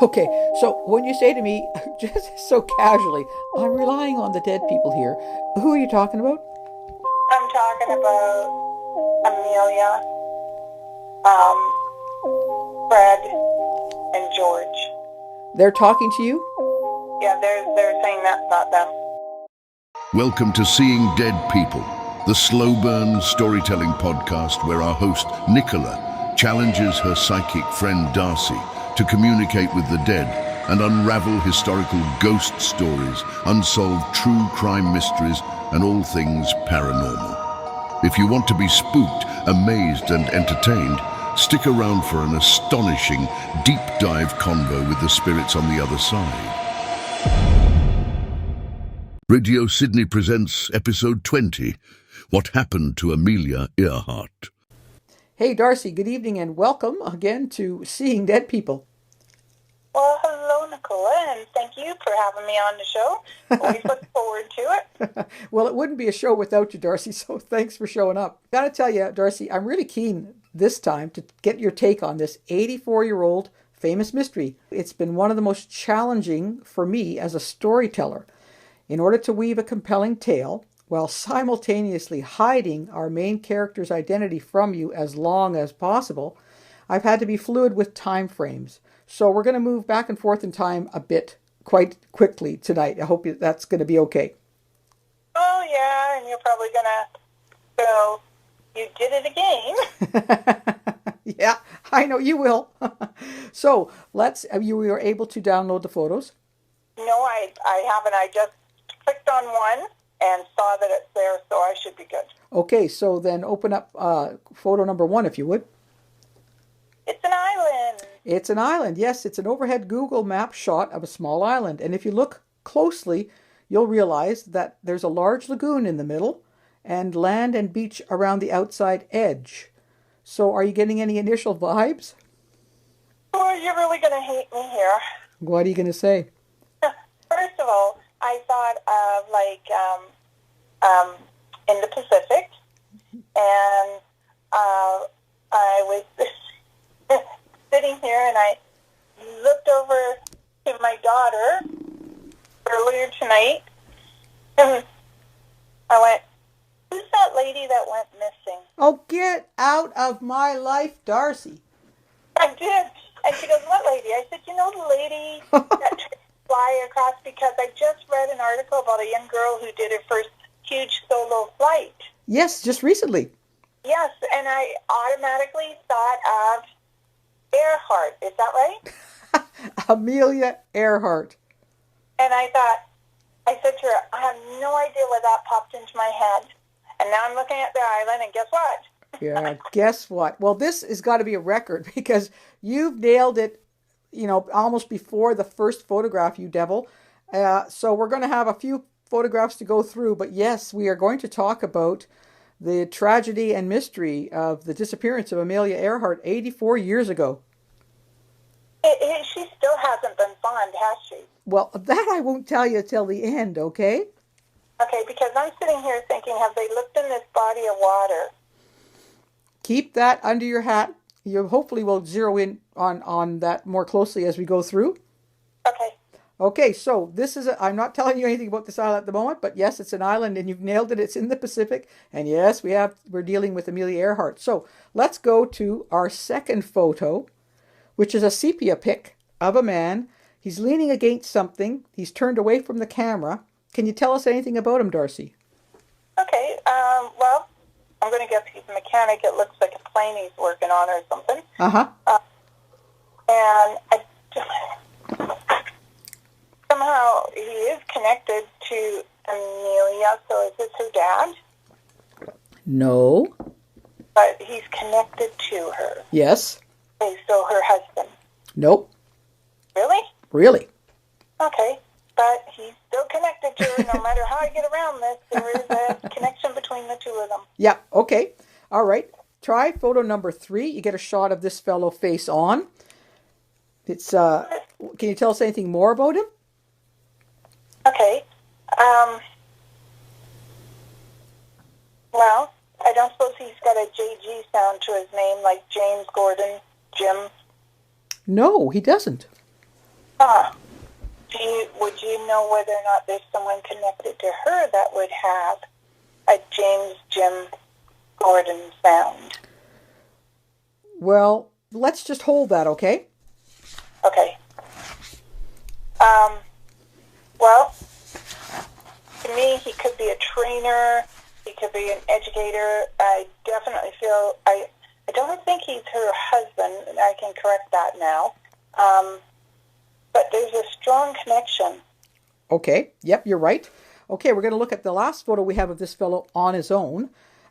Okay, so when you say to me, just so casually, I'm relying on the dead people here, who are you talking about? I'm talking about Amelia, um, Fred, and George. They're talking to you? Yeah, they're saying that's not them. Welcome to Seeing Dead People, the slow burn storytelling podcast where our host, Nicola, challenges her psychic friend Darcy to communicate with the dead and unravel historical ghost stories, unsolved true crime mysteries, and all things paranormal. If you want to be spooked, amazed, and entertained, stick around for an astonishing, deep dive convo with the spirits on the other side. Radio Sydney presents episode 20, What Happened to Amelia Earhart. Hey, Darcy, good evening and welcome again to Seeing Dead People. Well, hello, Nicola, and thank you for having me on the show. Always look forward to it. Well, it wouldn't be a show without you, Darcy, so thanks for showing up. Gotta tell you, Darcy, I'm really keen this time to get your take on this 84-year-old famous mystery. It's been one of the most challenging for me as a storyteller. In order to weave a compelling tale, while simultaneously hiding our main character's identity from you as long as possible, I've had to be fluid with time frames. So we're going to move back and forth in time a bit quite quickly tonight. I hope that's going to be okay. Oh, yeah, and you're probably going to go, you did it again. Yeah, I know you will. So you were able to download the photos. No, I haven't. I just clicked on one and saw that it's there, so I should be good. Okay, so then open up photo number 1 if you would. It's an island. It's an island. Yes, it's an overhead Google map shot of a small island. And if you look closely, you'll realize that there's a large lagoon in the middle and land and beach around the outside edge. So are you getting any initial vibes? Oh, you're really going to hate me here. What are you going to say? First of all, I thought of in the Pacific, and I was sitting here and I looked over to my daughter earlier tonight, and I went, who's that lady that went missing? Oh, get out of my life, Darcy. I did. And she goes, what lady? I said, you know the lady that tried to fly across, because I just read an article about a young girl who did her first huge solo flight. Yes, just recently. Yes, and I automatically thought of Earhart. Is that right? Amelia Earhart. And I said to her, I have no idea why that popped into my head. And now I'm looking at the island, and guess what? Yeah, guess what? Well, this has got to be a record because you've nailed it, almost before the first photograph, you devil. So we're going to have a few photographs to go through, but yes, we are going to talk about the tragedy and mystery of the disappearance of Amelia Earhart 84 years ago. She still hasn't been found, has she? Well, that I won't tell you till the end, okay? Okay, because I'm sitting here thinking, have they looked in this body of water? Keep that under your hat. You hopefully will zero in on that more closely as we go through. Okay. Okay, so I'm not telling you anything about this island at the moment, but yes, it's an island and you've nailed it. It's in the Pacific. And yes, we're dealing with Amelia Earhart. So let's go to our second photo, which is a sepia pic of a man. He's leaning against something. He's turned away from the camera. Can you tell us anything about him, Darcy? Okay, well, I'm going to guess he's a mechanic. It looks like a plane he's working on or something. Uh-huh. And somehow he is connected to Amelia, so is this her dad? No. But he's connected to her. Yes. Okay, so her husband. Nope. Really? Really? Okay, but he's still connected to her. No matter how I get around this, there is a connection between the two of them. Yeah, okay. All right. Try photo number 3. You get a shot of this fellow face on. It's can you tell us anything more about him? Okay. Well, I don't suppose he's got a JG sound to his name, like James Gordon, Jim. No, he doesn't. Huh. Would you know whether or not there's someone connected to her that would have a James Jim Gordon sound? Well, let's just hold that, okay? Okay. Well, to me, he could be a trainer. He could be an educator. I definitely feel I don't think he's her husband. I can correct that now. But there's a strong connection. Okay, yep, you're right. Okay, we're going to look at the last photo we have of this fellow on his own.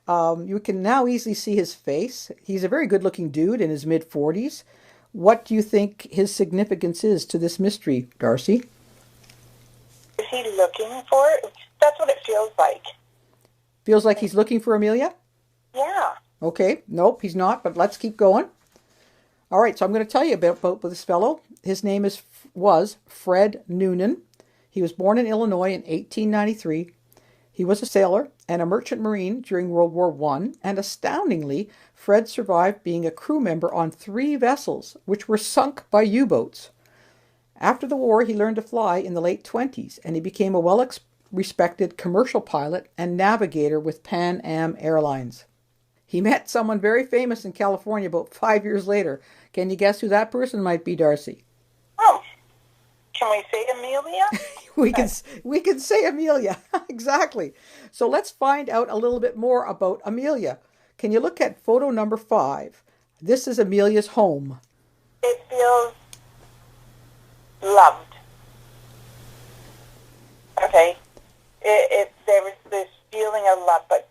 You can now easily see his face. He's a very good-looking dude in his mid-40s. What do you think his significance is to this mystery, Darcy? Is he looking for it? That's what it feels like. Feels like he's looking for Amelia? Yeah. Okay, nope, he's not, but let's keep going. All right, so I'm going to tell you about this fellow. His name was Fred Noonan. He was born in Illinois in 1893. He was a sailor and a merchant marine during World War I, and astoundingly, Fred survived being a crew member on 3 vessels, which were sunk by U-boats. After the war, he learned to fly in the late 20s, and he became a well-respected commercial pilot and navigator with Pan Am Airlines. He met someone very famous in California about 5 years later. Can you guess who that person might be, Darcy? Oh, can we say Amelia? We can say Amelia. Exactly. So let's find out a little bit more about Amelia. Can you look at photo number 5? This is Amelia's home. It feels loved. Okay. There was this feeling of love, but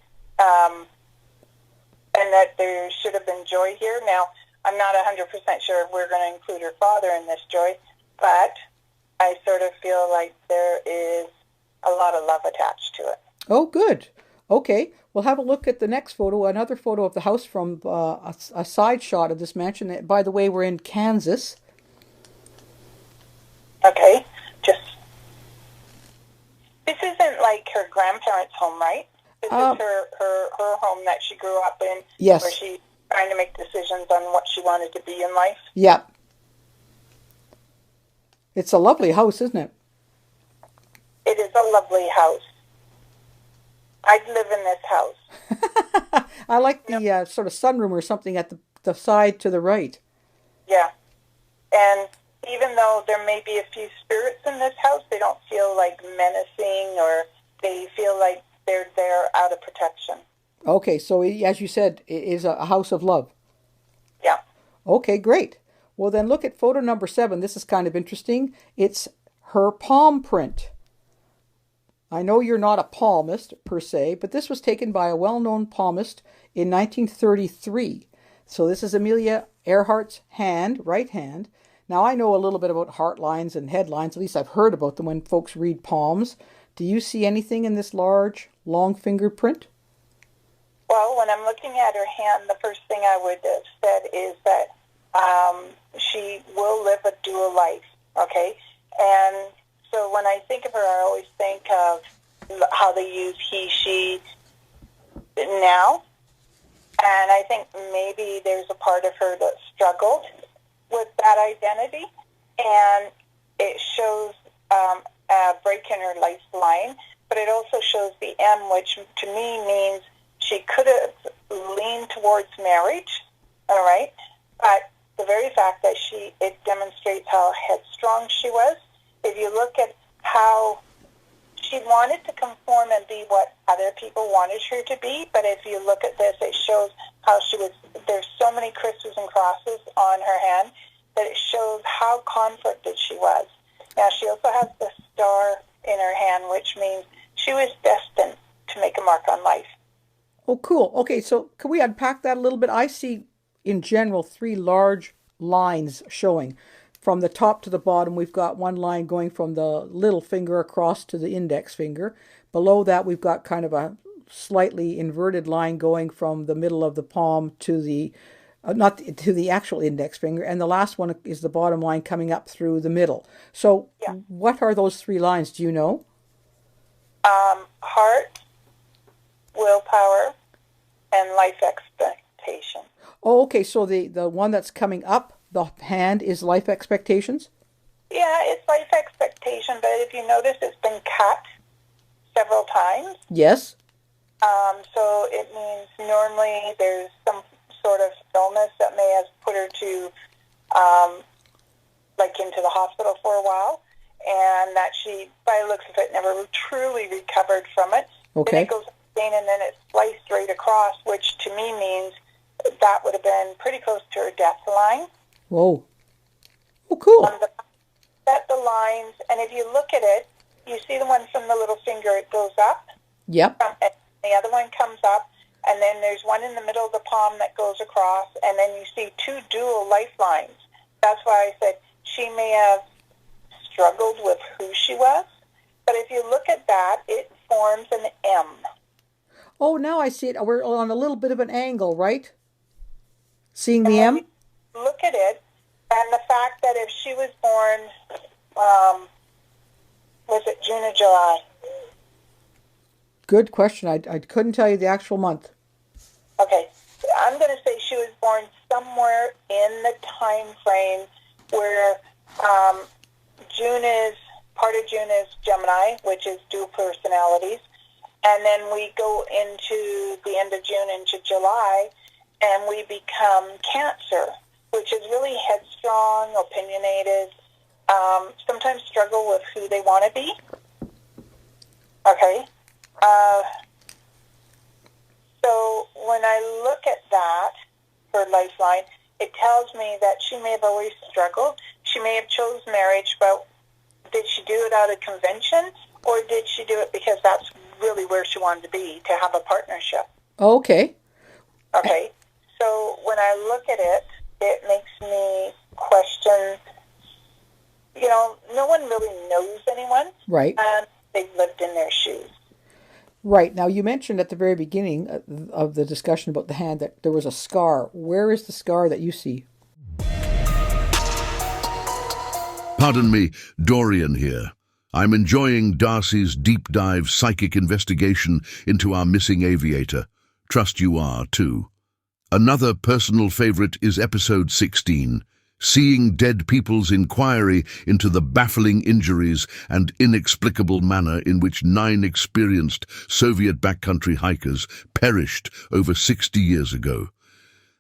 and that there should have been joy here. Now, I'm not 100% sure if we're going to include her father in this joy, but I sort of feel like there is a lot of love attached to it. Oh, good. Okay, we'll have a look at the next photo, another photo of the house from a side shot of this mansion. By the way, we're in Kansas. Okay, this isn't like her grandparents' home, right? This is her home that she grew up in. Yes. Where she's trying to make decisions on what she wanted to be in life. Yeah. It's a lovely house, isn't it? It is a lovely house. I'd live in this house. I like the sort of sunroom or something at the side to the right. Yeah. And even though there may be a few spirits in this house, they don't feel like menacing, or they feel like they're there out of protection. Okay, so as you said, it is a house of love. Yeah. Okay, great. Well, then look at photo number 7. This is kind of interesting. It's her palm print. I know you're not a palmist, per se, but this was taken by a well-known palmist in 1933. So this is Amelia Earhart's hand, right hand. Now, I know a little bit about heart lines and head lines. At least I've heard about them when folks read palms. Do you see anything in this large, long fingerprint? Well, when I'm looking at her hand, the first thing I would have said is that she will live a dual life, okay? And so when I think of her, I always think of how they use he, she now. And I think maybe there's a part of her that struggled with that identity. And it shows a break in her lifeline, but it also shows the M, which to me means she could have leaned towards marriage, all right? But the very fact that it demonstrates how headstrong she was. If you look at how she wanted to conform and be what other people wanted her to be, but if you look at this, it shows how there's so many crosses and crosses on her hand that it shows how conflicted she was. Now, she also has the star in her hand, which means she was destined to make a mark on life. Oh, cool. Okay, so can we unpack that a little bit? I see, in general, 3 large lines showing. From the top to the bottom, we've got one line going from the little finger across to the index finger. Below that, we've got kind of a slightly inverted line going from the middle of the palm to the, not to the actual index finger. And the last one is the bottom line coming up through the middle. So What are those 3 lines? Do you know? Heart, willpower, and life expectation. Oh, okay. So the one that's coming up, the hand, is life expectations? Yeah, it's life expectation, but if you notice, it's been cut several times. Yes. So it means normally there's some sort of illness that may have put her to, into the hospital for a while, and that she, by the looks of it, never truly recovered from it. Okay. Then it goes again, and then it's sliced right across, which to me means that would have been pretty close to her death line. Whoa. Oh, cool. Set the lines, and if you look at it, you see the one from the little finger, it goes up. Yep. And the other one comes up, and then there's one in the middle of the palm that goes across, and then you see two dual lifelines. That's why I said she may have struggled with who she was, but if you look at that, it forms an M. Oh, now I see it. We're on a little bit of an angle, right? Seeing the And M? look at it, and the fact that if she was born, was it June or July? Good question. I couldn't tell you the actual month. Okay, I'm going to say she was born somewhere in the time frame where part of June is Gemini, which is dual personalities, and then we go into the end of June into July, and we become Cancer, which is really headstrong, opinionated, sometimes struggle with who they want to be. Okay. So when I look at that, her lifeline, it tells me that she may have always struggled. She may have chose marriage, but did she do it out of convention, or did she do it because that's really where she wanted to be, to have a partnership? Okay. Okay. So when I look at it, it makes me question, no one really knows anyone. Right. And they've lived in their shoes. Right. Now, you mentioned at the very beginning of the discussion about the hand that there was a scar. Where is the scar that you see? Pardon me, Dorian here. I'm enjoying Darcy's deep dive psychic investigation into our missing aviator. Trust you are, too. Another personal favorite is episode 16, Seeing Dead People's Inquiry into the baffling injuries and inexplicable manner in which 9 experienced Soviet backcountry hikers perished over 60 years ago.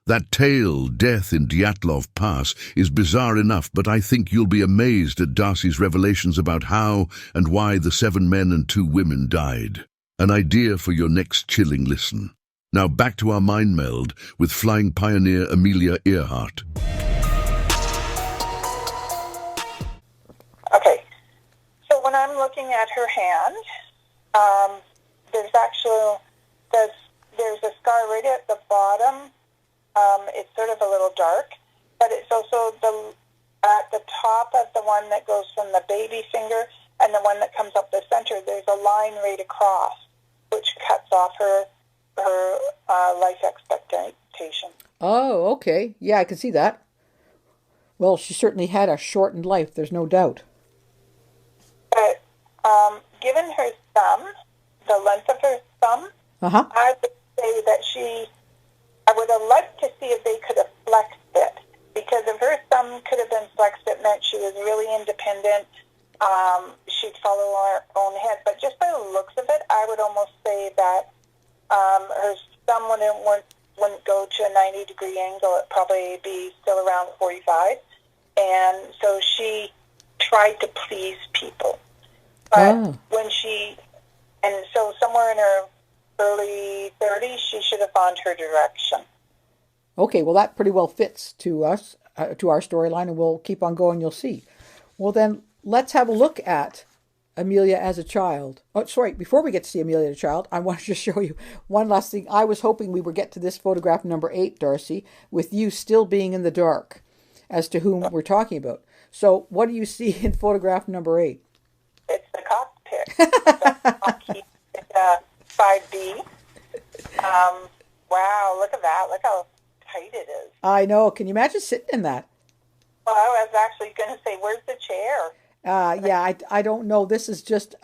That tale, Death in Dyatlov Pass, is bizarre enough, but I think you'll be amazed at Darcy's revelations about how and why the 7 men and 2 women died. An idea for your next chilling listen. Now back to our mind meld with flying pioneer Amelia Earhart. Okay, so when I'm looking at her hand, there's a scar right at the bottom. It's sort of a little dark, but it's also at the top of the one that goes from the baby finger and the one that comes up the center. There's a line right across, which cuts off her life expectation. Oh, okay. Yeah, I can see that. Well, she certainly had a shortened life, there's no doubt. But given her thumb, the length of her thumb, I would say that I would have liked to see if they could have flexed it, because if her thumb could have been flexed, it meant she was really independent. She'd follow her own head. But just by the looks of it, I would almost say that her thumb wouldn't go to a 90-degree angle. It'd probably be still around 45. And so she tried to please people. But so somewhere in her early 30s, she should have found her direction. Okay, well, that pretty well fits to us, to our storyline, and we'll keep on going, you'll see. Well, then, let's have a look at Amelia as a child. Oh, sorry, before we get to see Amelia as a child, I want to just show you one last thing. I was hoping we would get to this photograph number 8, Darcy, with you still being in the dark as to whom we're talking about. So, what do you see in photograph number 8? It's the cockpit. It's 5B. Wow, look at that. Look how tight it is. I know. Can you imagine sitting in that? Well, I was actually going to say, where's the chair? Yeah, I don't know. This is just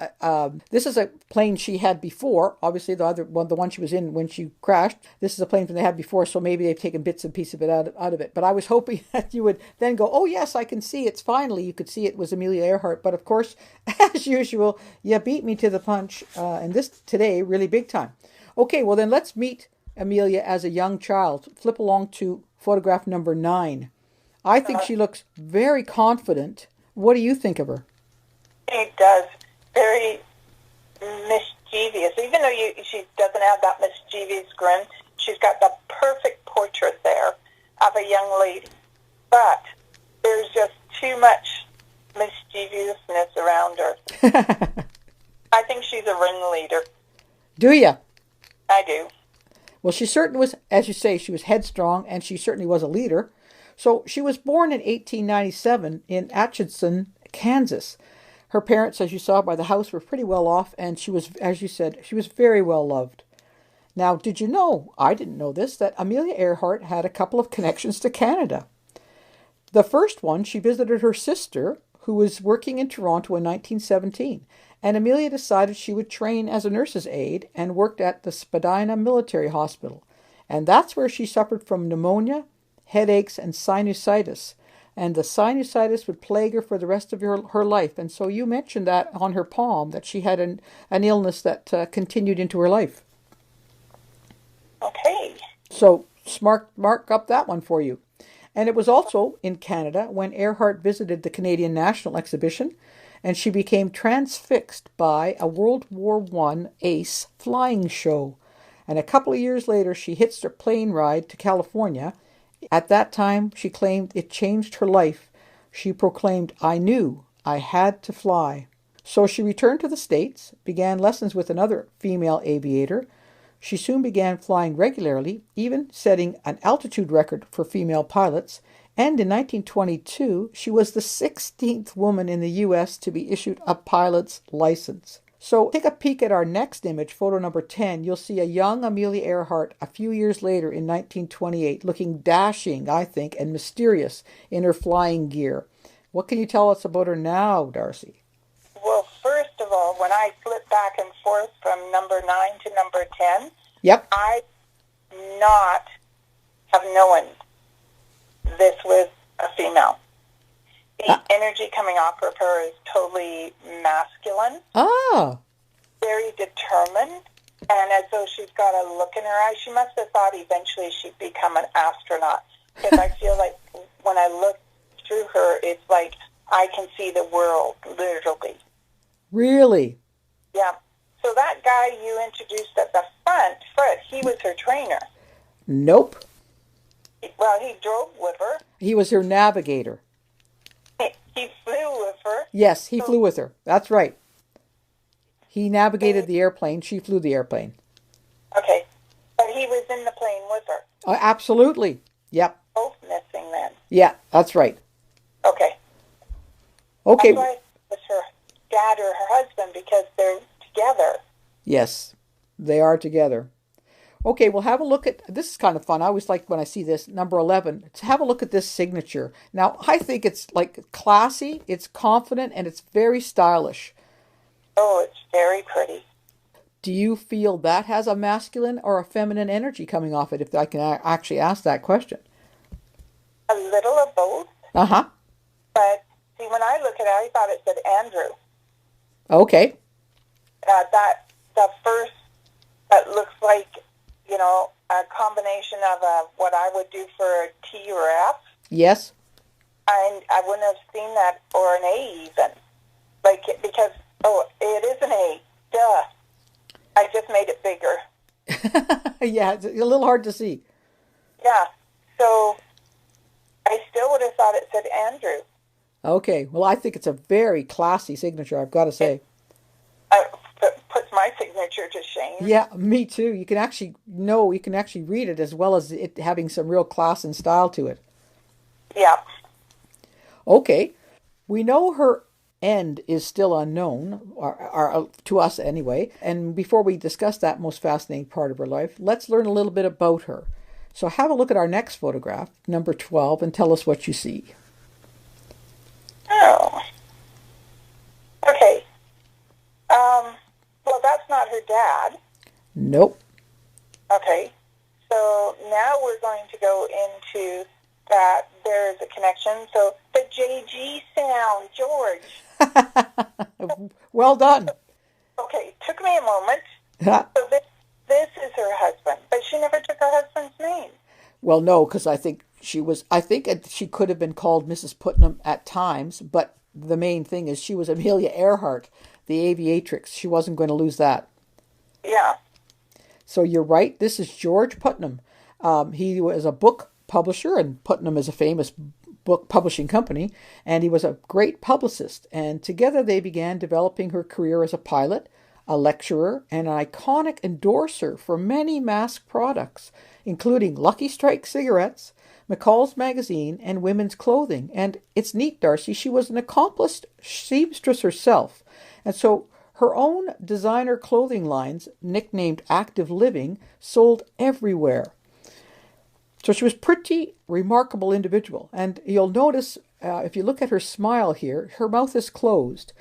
this is a plane she had before. Obviously, the other one, the one she was in when she crashed. This is a plane they had before, so maybe they've taken bits and pieces of it out of it. But I was hoping that you would then go, oh yes, I can see it's finally. You could see it was Amelia Earhart. But of course, as usual, you beat me to the punch, and this today really big time. Okay, well then let's meet Amelia as a young child. Flip along to photograph number 9. I think she looks very confident. What do you think of her? She does. Very mischievous. Even though she doesn't have that mischievous grin, she's got the perfect portrait there of a young lady. But there's just too much mischievousness around her. I think she's a ringleader. Do you? I do. Well, she certainly was, as you say, she was headstrong, and she certainly was a leader. So she was born in 1897 in Atchison, Kansas. Her parents, as you saw by the house, were pretty well off, and she was, as you said, she was very well loved. Now, did you know, I didn't know this, that Amelia Earhart had a couple of connections to Canada. The first one, she visited her sister, who was working in Toronto in 1917, and Amelia decided she would train as a nurse's aide and worked at the Spadina Military Hospital. And that's where she suffered from pneumonia, headaches, and sinusitis. And the sinusitis would plague her for the rest of her life. And so you mentioned that on her palm, that she had an illness that continued into her life. Okay. So mark up that one for you. And it was also in Canada when Earhart visited the Canadian National Exhibition, and she became transfixed by a World War I ace flying show. And a couple of years later, she hitched her plane ride to California. At that time, she claimed it changed her life. She proclaimed, I knew I had to fly. So she returned to the States, began lessons with another female aviator. She soon began flying regularly, even setting an altitude record for female pilots. And in 1922, she was the 16th woman in the U.S. to be issued a pilot's license. So take a peek at our next image, photo number 10. You'll see a young Amelia Earhart a few years later in 1928, looking dashing, I think, and mysterious in her flying gear. What can you tell us about her now, Darcy? Well, first of all, when I flip back and forth from number 9 to number 10, Yep. I not have known this was a female. The energy coming off of her is totally masculine. Ah. Very determined, and as though she's got a look in her eyes. She must have thought eventually she'd become an astronaut, because I feel like when I look through her, it's like I can see the world, literally. Really? Yeah. So that guy you introduced at the front, Fred, he was her trainer. Nope. Well, he drove with her. He was her navigator. He flew with her. Yes, he flew with her. That's right. He navigated the airplane. She flew the airplane. Okay. But he was in the plane with her. Absolutely. Yep. Both missing then. Yeah, that's right. Okay. Okay. That's why it was her dad or her husband, because they're together. Yes, they are together. Okay, well, have a look at, this is kind of fun. I always like when I see this, number 11, to have a look at this signature. Now, I think it's like classy, it's confident, and it's very stylish. Oh, it's very pretty. Do you feel that has a masculine or a feminine energy coming off it, if I can actually ask that question? A little of both. Uh-huh. But, see, when I look at it, I thought it said Andrew. Okay. The first, that looks like, you know, a combination of what I would do for a T or F. Yes. And I wouldn't have seen that, or an A even. Like, because, it is an A. Duh. I just made it bigger. Yeah, it's a little hard to see. Yeah. So, I still would have thought it said Andrew. Okay. Well, I think it's a very classy signature, I've got to say. Puts my signature to shame. Yeah, me too. You can actually read it, as well as it having some real class and style to it. Yeah. Okay. We know her end is still unknown, or to us anyway. And before we discuss that most fascinating part of her life, let's learn a little bit about her. So have a look at our next photograph, number 12, and tell us what you see. Oh. dad. Nope. Okay. So now we're going to go into that there is a connection. So the JG sound, George. Well done. Okay, took me a moment. So this is her husband, but she never took her husband's name. Well, no, because I think she could have been called Mrs. Putnam at times, but the main thing is she was Amelia Earhart, the aviatrix. She wasn't going to lose that. Yeah. So you're right. This is George Putnam. He was a book publisher, and Putnam is a famous book publishing company, and he was a great publicist. And together they began developing her career as a pilot, a lecturer, and an iconic endorser for many mass products, including Lucky Strike cigarettes, McCall's Magazine, and women's clothing. And it's neat, Darcy, she was an accomplished seamstress herself. And so her own designer clothing lines, nicknamed Active Living, sold everywhere. So she was a pretty remarkable individual. And you'll notice, if you look at her smile here, her mouth is closed.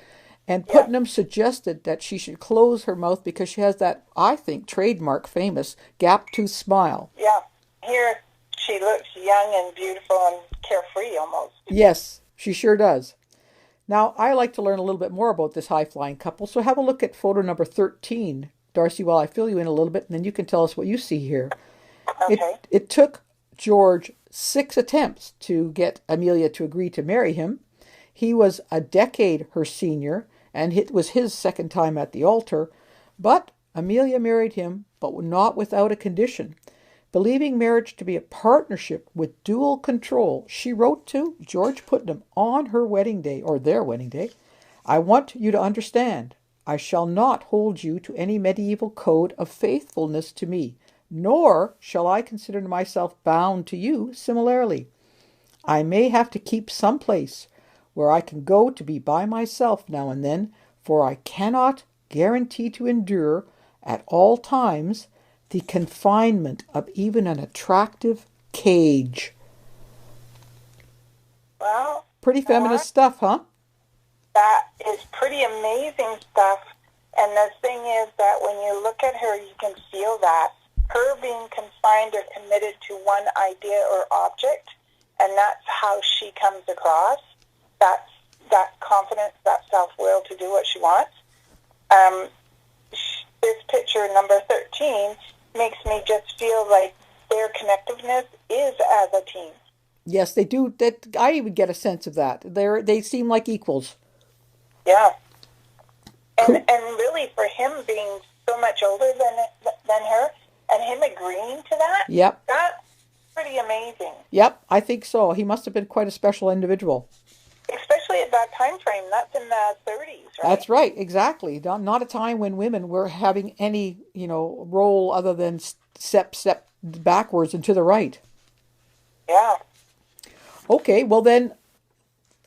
And Putnam suggested that she should close her mouth because she has that, I think, trademark famous gap-tooth smile. Yeah. Here she looks young and beautiful and carefree almost. Yes, she sure does. Now, I like to learn a little bit more about this high-flying couple, so have a look at photo number 13, Darcy, while I fill you in a little bit, and then you can tell us what you see here. Okay. It took George 6 attempts to get Amelia to agree to marry him. He was a decade her senior, and it was his second time at the altar, but Amelia married him, but not without a condition. Believing marriage to be a partnership with dual control, she wrote to George Putnam on her wedding day, or their wedding day, "I want you to understand, I shall not hold you to any medieval code of faithfulness to me, nor shall I consider myself bound to you similarly. I may have to keep some place where I can go to be by myself now and then, for I cannot guarantee to endure at all times the confinement of even an attractive cage." Well, Pretty feminist stuff, huh? that is pretty amazing stuff. And the thing is that when you look at her, you can feel that. Her being confined or committed to one idea or object, and that's how she comes across. That's that confidence, that self-will to do what she wants. This picture, number 13, makes me just feel like their connectiveness is as a team. Yes, they do. That I even get a sense of that. They seem like equals. Yeah. And really, for him being so much older than her, and him agreeing to that, Yep. that's pretty amazing. Yep, I think so. He must have been quite a special individual. Especially at that time frame. That's in the 30s, right? That's right, exactly. Not a time when women were having any, role other than step backwards and to the right. Yeah. Okay, well then,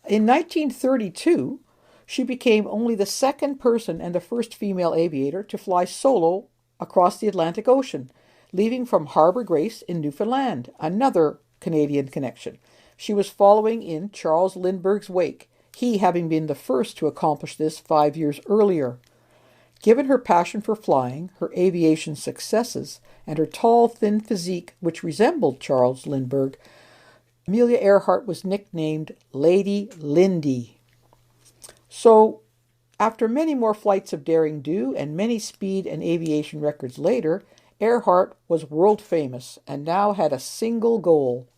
in 1932, she became only the second person and the first female aviator to fly solo across the Atlantic Ocean, leaving from Harbour Grace in Newfoundland, another Canadian connection. She was following in Charles Lindbergh's wake, he having been the first to accomplish this 5 years earlier. Given her passion for flying, her aviation successes, and her tall, thin physique, which resembled Charles Lindbergh, Amelia Earhart was nicknamed Lady Lindy. So, after many more flights of daring do and many speed and aviation records later, Earhart was world famous and now had a single goal: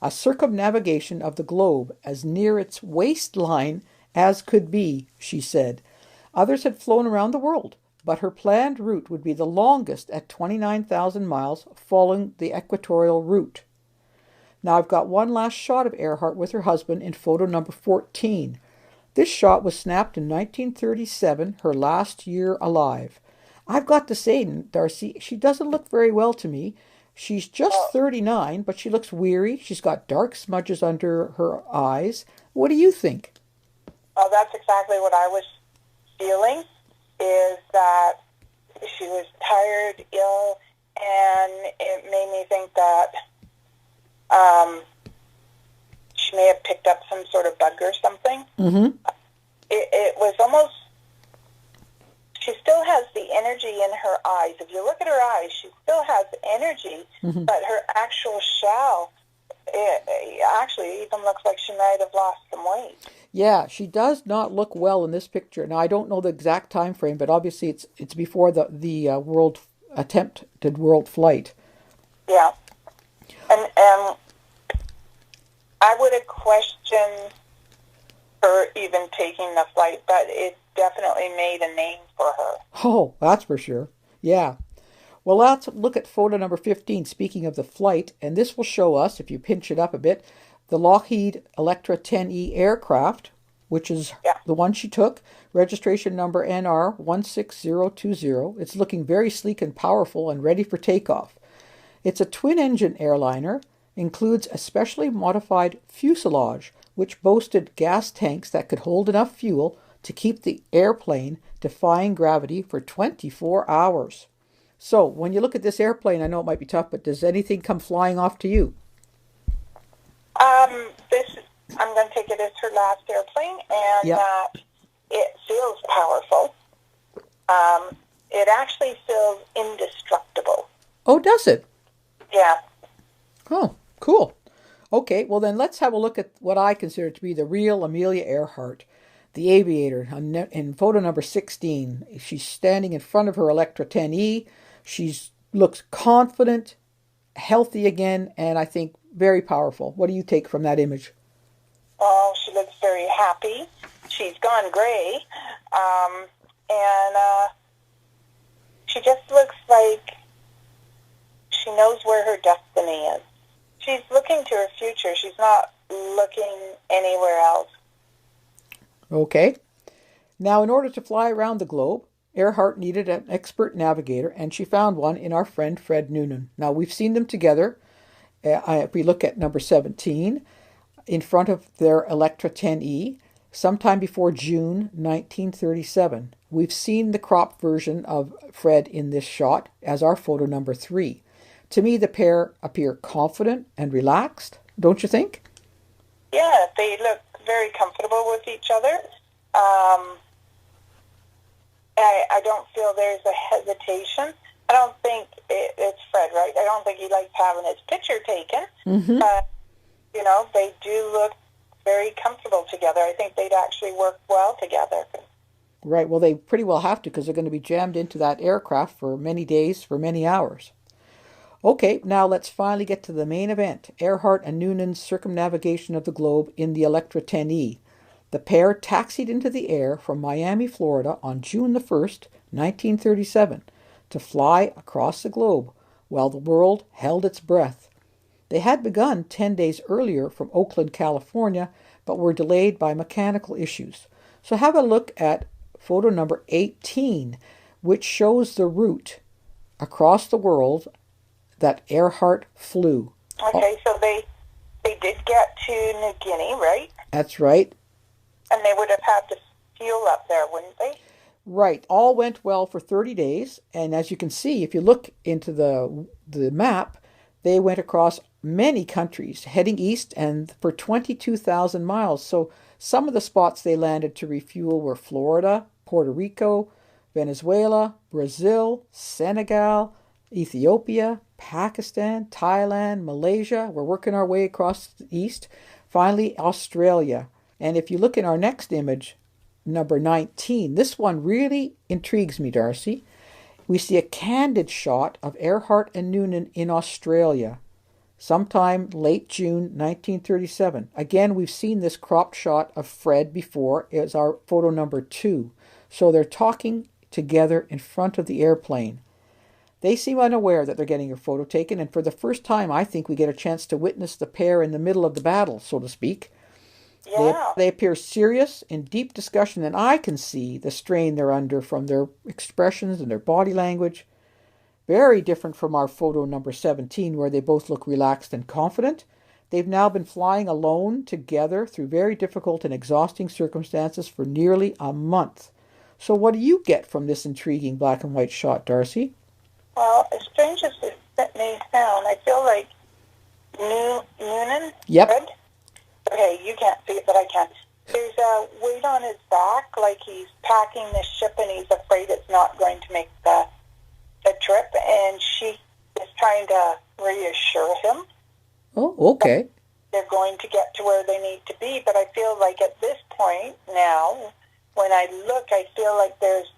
a circumnavigation of the globe as near its waistline as could be, she said. Others had flown around the world, but her planned route would be the longest at 29,000 miles, following the equatorial route. Now I've got one last shot of Earhart with her husband in photo number 14. This shot was snapped in 1937, her last year alive. I've got to say, Darcy, she doesn't look very well to me. She's just 39, but she looks weary. She's got dark smudges under her eyes. What do you think? Well, that's exactly what I was feeling, is that she was tired, ill, and it made me think that she may have picked up some sort of bug or something. Mm-hmm. It was almost, she still has the energy in her eyes. If you look at her eyes, she still has energy, but her actual shell, it actually even looks like she might have lost some weight. Yeah, she does not look well in this picture. Now, I don't know the exact time frame, but obviously it's before the attempted world flight. Yeah. And I would have questioned her even taking the flight, but it definitely made a name for her. Oh, that's for sure. Yeah. Well, let's look at photo number 15, speaking of the flight, and this will show us, if you pinch it up a bit, the Lockheed Electra 10E aircraft, which is the one she took, registration number NR 16020. It's looking very sleek and powerful and ready for takeoff. It's a twin-engine airliner, includes a specially modified fuselage, which boasted gas tanks that could hold enough fuel to keep the airplane defying gravity for 24 hours. So, when you look at this airplane, I know it might be tough, but does anything come flying off to you? I'm going to take it as her last airplane, and it feels powerful. It actually feels indestructible. Oh, does it? Yeah. Oh, cool. Okay, well then let's have a look at what I consider to be the real Amelia Earhart, the aviator, in photo number 16. She's standing in front of her Electra 10E. She looks confident, healthy again, and I think very powerful. What do you take from that image? Oh, she looks very happy. She's gone gray. And she just looks like she knows where her destiny is. She's looking to her future. She's not looking anywhere else. Okay. Now, in order to fly around the globe, Earhart needed an expert navigator, and she found one in our friend Fred Noonan. Now, we've seen them together. If we look at number 17, in front of their Electra 10E, sometime before June 1937. We've seen the crop version of Fred in this shot as our photo number 3. To me, the pair appear confident and relaxed, don't you think? Yeah, they look very comfortable with each other. I don't feel there's a hesitation. I don't think it's Fred, right? I don't think he likes having his picture taken. Mm-hmm. You know, they do look very comfortable together. I think they'd actually work well together. Right, well, they pretty well have to because they're going to be jammed into that aircraft for many days, for many hours. Okay, now let's finally get to the main event, Earhart and Noonan's circumnavigation of the globe in the Electra 10E. The pair taxied into the air from Miami, Florida on June the 1st, 1937, to fly across the globe while the world held its breath. They had begun 10 days earlier from Oakland, California, but were delayed by mechanical issues. So have a look at photo number 18, which shows the route across the world that Earhart flew. Okay, so they did get to New Guinea, right? That's right. And they would have had to fuel up there, wouldn't they? Right. All went well for 30 days. And as you can see, if you look into the map, they went across many countries, heading east and for 22,000 miles. So some of the spots they landed to refuel were Florida, Puerto Rico, Venezuela, Brazil, Senegal, Ethiopia, Pakistan, Thailand, Malaysia. We're working our way across the east. Finally, Australia. And if you look in our next image, number 19, this one really intrigues me, Darcy. We see a candid shot of Earhart and Noonan in Australia, sometime late June 1937. Again, we've seen this cropped shot of Fred before. It's our photo number 2. So they're talking together in front of the airplane. They seem unaware that they're getting a photo taken, and for the first time, I think we get a chance to witness the pair in the middle of the battle, so to speak. Yeah. They appear serious, in deep discussion, and I can see the strain they're under from their expressions and their body language. Very different from our photo number 17, where they both look relaxed and confident. They've now been flying alone together through very difficult and exhausting circumstances for nearly a month. So what do you get from this intriguing black and white shot, Darcy? Well, as strange as it may sound, I feel like Noonan, Yep. Fred? Okay, you can't see it, but I can. There's weight on his back, like he's packing the ship and he's afraid it's not going to make the trip, and she is trying to reassure him. Oh, okay. They're going to get to where they need to be, but I feel like at this point now, when I look, I feel like there's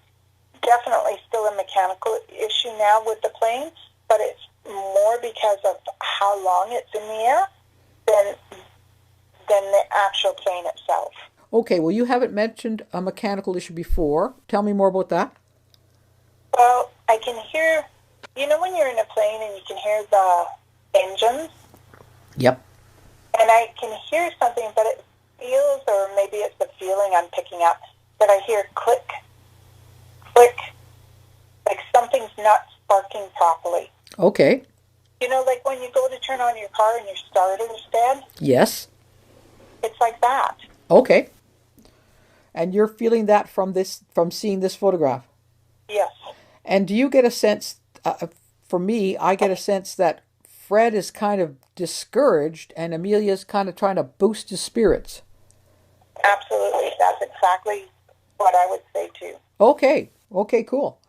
definitely still a mechanical issue now with the plane, but it's more because of how long it's in the air than the actual plane itself. Okay, well, you haven't mentioned a mechanical issue before. Tell me more about that. Well, I can hear, when you're in a plane and you can hear the engines? Yep. And I can hear something, but it feels, or maybe it's the feeling I'm picking up, that I hear click, click, like something's not sparking properly. Okay. Like when you go to turn on your car and your starter is dead? Yes. It's like that. Okay. And you're feeling that from seeing this photograph? Yes. And do you get a sense, for me, I get a sense that Fred is kind of discouraged and Amelia's kind of trying to boost his spirits? Absolutely. That's exactly what I would say too. Okay. Okay, cool.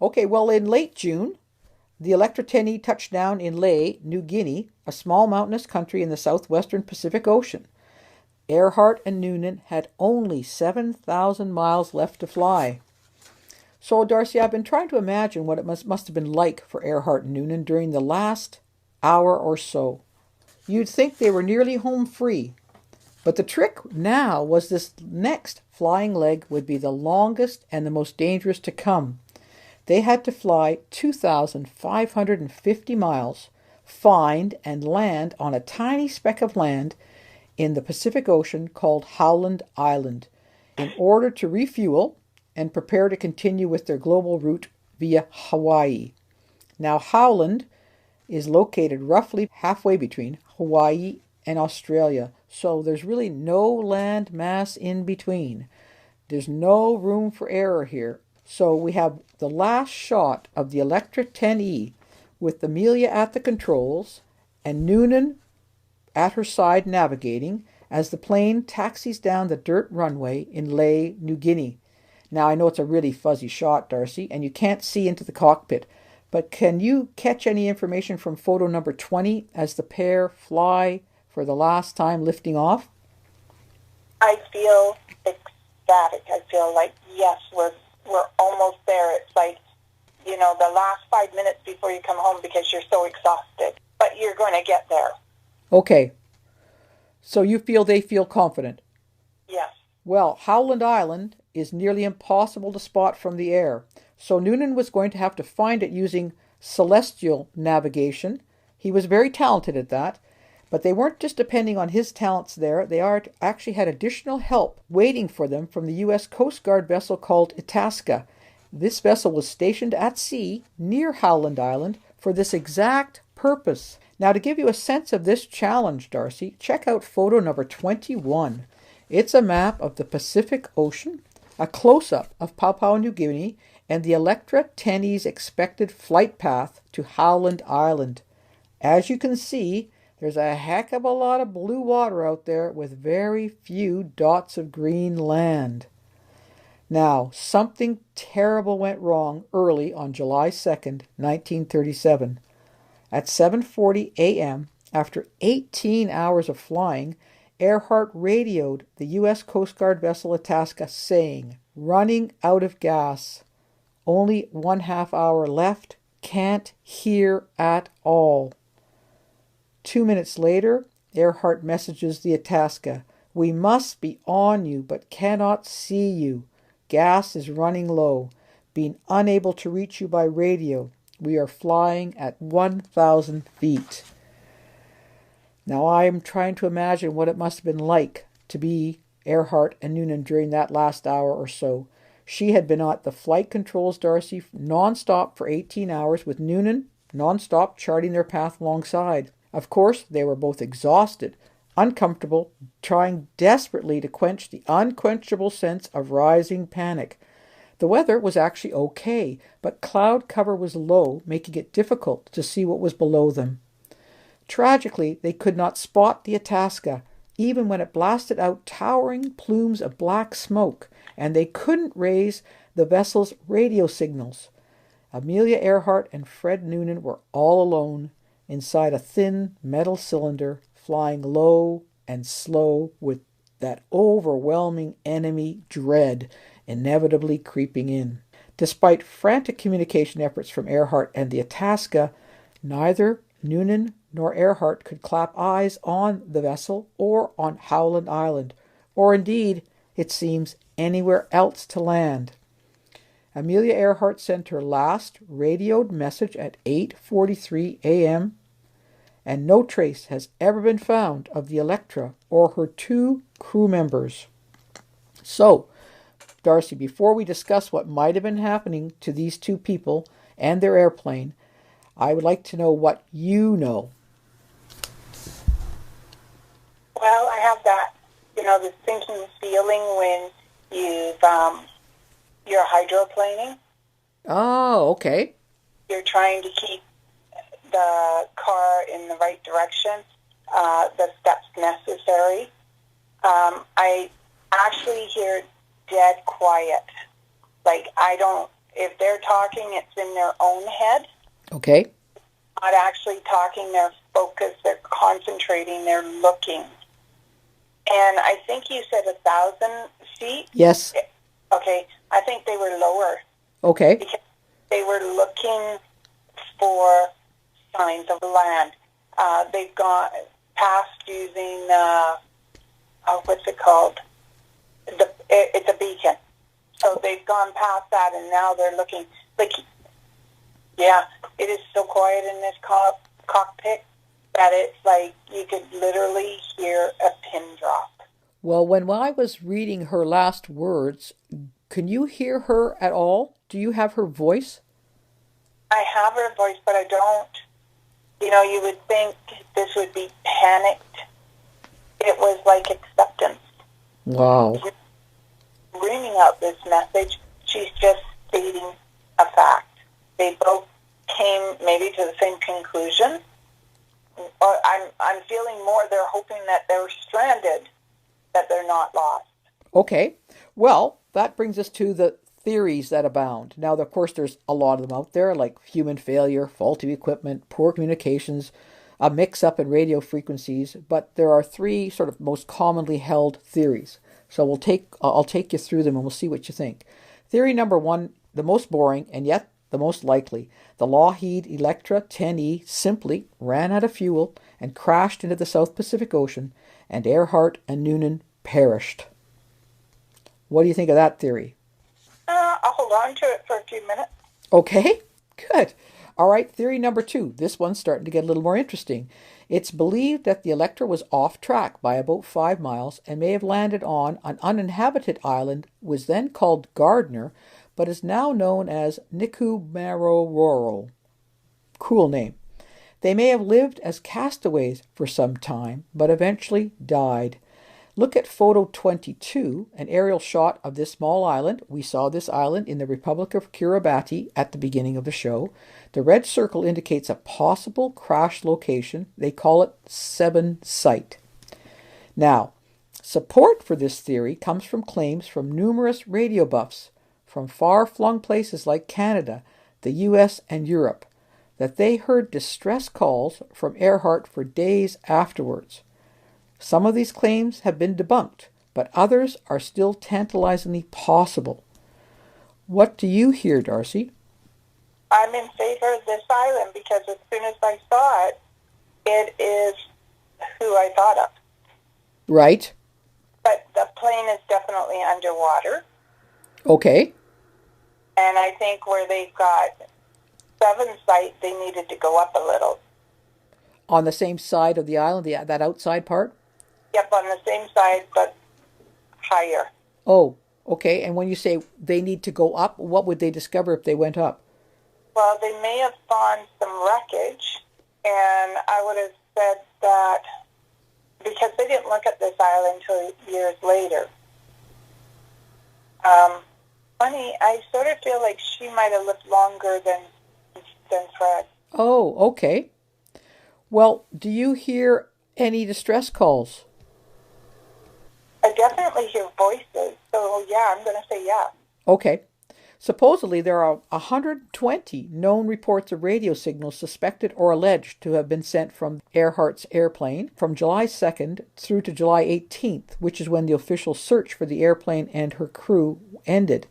Okay, well, in late June, the Electra 10E touched down in Lae, New Guinea, a small mountainous country in the southwestern Pacific Ocean. Earhart and Noonan had only 7,000 miles left to fly. So, Darcy, I've been trying to imagine what it must have been like for Earhart and Noonan during the last hour or so. You'd think they were nearly home free. But the trick now was this next flying leg would be the longest and the most dangerous to come. They had to fly 2,550 miles, find and land on a tiny speck of land in the Pacific Ocean called Howland Island in order to refuel and prepare to continue with their global route via Hawaii. Now, Howland is located roughly halfway between Hawaii and Australia, so there's really no land mass in between. There's no room for error here. So we have the last shot of the Electra 10E with Amelia at the controls and Noonan at her side navigating as the plane taxis down the dirt runway in Lae, New Guinea. Now, I know it's a really fuzzy shot, Darcy, and you can't see into the cockpit, but can you catch any information from photo number 20 as the pair fly for the last time lifting off? I feel ecstatic. I feel like, yes, we're almost there. It's like, the last 5 minutes before you come home because you're so exhausted. But you're going to get there. Okay. So you feel they feel confident? Yes. Well, Howland Island is nearly impossible to spot from the air. So Noonan was going to have to find it using celestial navigation. He was very talented at that. But they weren't just depending on his talents there. They actually had additional help waiting for them from the U.S. Coast Guard vessel called Itasca. This vessel was stationed at sea near Howland Island for this exact purpose. Now, to give you a sense of this challenge, Darcy, check out photo number 21. It's a map of the Pacific Ocean, a close-up of Papua New Guinea, and the Electra 10E's expected flight path to Howland Island. As you can see, there's a heck of a lot of blue water out there with very few dots of green land. Now, something terrible went wrong early on July 2nd, 1937. At 7:40 a.m., after 18 hours of flying, Earhart radioed the U.S. Coast Guard vessel Itasca saying, "Running out of gas. Only 1/2 hour left. Can't hear at all." 2 minutes later, Earhart messages the Itasca, "We must be on you, but cannot see you. Gas is running low. Being unable to reach you by radio. We are flying at 1,000 feet." Now I am trying to imagine what it must have been like to be Earhart and Noonan during that last hour or so. She had been at the flight controls, Darcy, non-stop for 18 hours, with Noonan non-stop charting their path alongside. Of course, they were both exhausted, uncomfortable, trying desperately to quench the unquenchable sense of rising panic. The weather was actually okay, but cloud cover was low, making it difficult to see what was below them. Tragically, they could not spot the Itasca, even when it blasted out towering plumes of black smoke, and they couldn't raise the vessel's radio signals. Amelia Earhart and Fred Noonan were all alone inside a thin metal cylinder, flying low and slow with that overwhelming enemy dread inevitably creeping in. Despite frantic communication efforts from Earhart and the Itasca, neither Noonan nor Earhart could clap eyes on the vessel or on Howland Island, or indeed, it seems, anywhere else to land. Amelia Earhart sent her last radioed message at 8:43 a.m., and no trace has ever been found of the Electra or her 2 crew members. So, Darcy, before we discuss what might have been happening to these 2 people and their airplane, I would like to know what you know. Well, I have that, the sinking feeling when you're hydroplaning. Oh, okay. You're trying to keep the car in the right direction, the steps necessary. I actually hear dead quiet. Like, if they're talking, it's in their own head. Okay. Not actually talking, they're focused, they're concentrating, they're looking. And I think you said 1,000 feet? Yes. Okay, I think they were lower. Okay. Because they were looking for signs of land. They've gone past using, what's it called? It's a beacon. So they've gone past that, and now they're looking. Yeah, it is so quiet in this cockpit that it's like you could literally hear a pin drop. Well, when I was reading her last words, can you hear her at all? Do you have her voice? I have her voice, but I don't. You would think this would be panicked. It was like acceptance. Wow. Reading out this message, she's just stating a fact. They both came maybe to the same conclusion. Or I'm feeling more they're hoping that they're stranded, that they're not lost. Okay. Well, that brings us to the theories that abound. Now, of course, there's a lot of them out there, like human failure, faulty equipment, poor communications, a mix-up in radio frequencies, but there are 3 sort of most commonly held theories. So I'll take you through them and we'll see what you think. Theory number 1, the most boring and yet the most likely. The Lockheed Electra 10E simply ran out of fuel and crashed into the South Pacific Ocean, and Earhart and Noonan perished. What do you think of that theory? I'll hold on to it for a few minutes. Okay, good. All right, theory number 2. This one's starting to get a little more interesting. It's believed that the Electra was off track by about 5 miles and may have landed on an uninhabited island, was then called Gardner, but is now known as Nicola. Cool name. They may have lived as castaways for some time, but eventually died. Look at photo 22, an aerial shot of this small island. We saw this island in the Republic of Kiribati at the beginning of the show. The red circle indicates a possible crash location. They call it 7 Site. Now, support for this theory comes from claims from numerous radio buffs from far-flung places like Canada, the US, and Europe, that they heard distress calls from Earhart for days afterwards. Some of these claims have been debunked, but others are still tantalizingly possible. What do you hear, Darcy? I'm in favor of this island because as soon as I saw it, it is who I thought of. Right. But the plane is definitely underwater. Okay. And I think where they've got 7 Site, they needed to go up a little. On the same side of the island, that outside part? Yep, on the same side, but higher. Oh, okay. And when you say they need to go up, what would they discover if they went up? Well, they may have found some wreckage, and I would have said that because they didn't look at this island until years later. Funny, I sort of feel like she might have lived longer than Fred. Oh, okay. Well, do you hear any distress calls? I definitely hear voices. So, yeah, I'm going to say yeah. Okay. Supposedly, there are 120 known reports of radio signals suspected or alleged to have been sent from Earhart's airplane from July 2nd through to July 18th, which is when the official search for the airplane and her crew ended.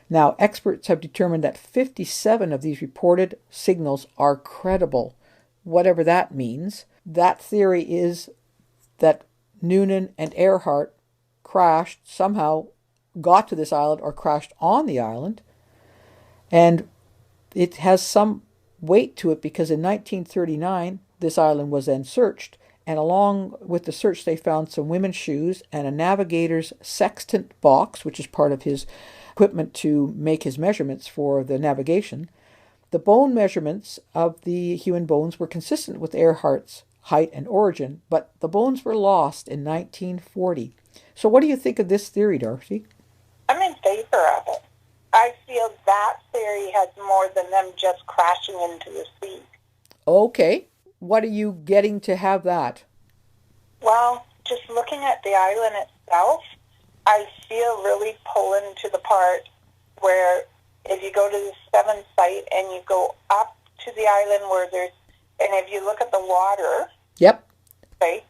Now, experts have determined that 57 of these reported signals are credible, whatever that means. That theory is that Noonan and Earhart crashed, somehow got to this island or crashed on the island. And it has some weight to it because in 1939, this island was then searched. And along with the search, they found some women's shoes and a navigator's sextant box, which is part of his equipment to make his measurements for the navigation. The bone measurements of the human bones were consistent with Earhart's height and origin, but the bones were lost in 1940. So what do you think of this theory, Darcy? I'm in favor of it. I feel that theory has more than them just crashing into the sea. Okay. What are you getting to have that? Well, just looking at the island itself, I feel really pulling to the part where if you go to the seventh site and you go up to the island where there's, and if you look at the water. Yep. Okay.